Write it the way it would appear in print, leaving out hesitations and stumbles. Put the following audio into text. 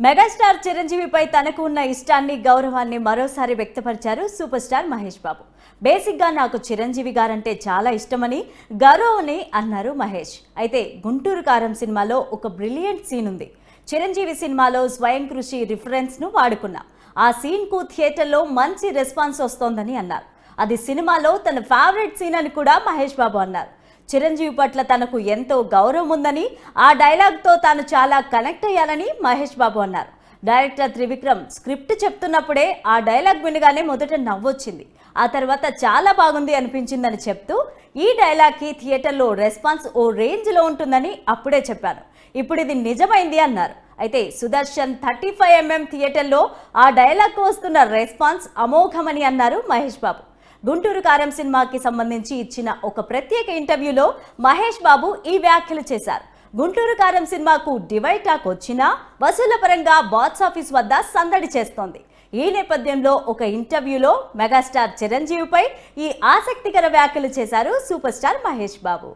Megastar చిరంజీవిపై తనకు ఉన్న ఇష్టాన్ని గౌరవాన్ని మరోసారి వ్యక్తపరిచారు సూపర్ స్టార్ మహేష్ బాబు. బేసిక్గా నాకు చిరంజీవి గారంటే చాలా ఇష్టమని గౌరవని అన్నారు మహేష్. అయితే గుంటూరు కారం సినిమాలో ఒక బ్రిలియంట్ సీన్ ఉంది. చిరంజీవి సినిమాలో స్వయం కృషి రిఫరెన్స్ను వాడుకున్నాం. ఆ సీన్కు థియేటర్లో మంచి రెస్పాన్స్ వస్తోందని అన్నారు. అది సినిమాలో తన ఫేవరెట్ సీన్ అని కూడా మహేష్ బాబు అన్నారు. చిరంజీవి పట్ల తనకు ఎంతో గౌరవం ఉందని, ఆ డైలాగ్తో తాను చాలా కనెక్ట్ అయ్యానని మహేష్ బాబు అన్నారు. డైరెక్టర్ త్రివిక్రమ్ స్క్రిప్ట్ చెప్తున్నప్పుడే ఆ డైలాగ్ వినగానే మొదట నవ్వొచ్చింది. ఆ తర్వాత చాలా బాగుంది అనిపించిందని చెప్తూ, ఈ డైలాగ్కి థియేటర్లో రెస్పాన్స్ ఓ రేంజ్లో ఉంటుందని అప్పుడే చెప్పాను. ఇప్పుడు ఇది నిజమైంది అన్నారు. అయితే సుదర్శన్ 35mm థియేటర్లో ఆ డైలాగ్కు వస్తున్న రెస్పాన్స్ అమోఘమని అన్నారు మహేష్ బాబు. గుంటూరు కారం సినిమాకి సంబంధించి ఇచ్చిన ఒక ప్రత్యేక ఇంటర్వ్యూలో మహేష్ బాబు ఈ వ్యాఖ్యలు చేశారు. గుంటూరు కారం సినిమాకు డివైడ్ టాక్ వచ్చినా వసూళ్ల పరంగా బాక్సాఫీస్ వద్ద సందడి చేస్తోంది. ఈ నేపథ్యంలో ఒక ఇంటర్వ్యూలో మెగాస్టార్ చిరంజీవిపై ఈ ఆసక్తికర వ్యాఖ్యలు చేశారు సూపర్ స్టార్ మహేష్ బాబు.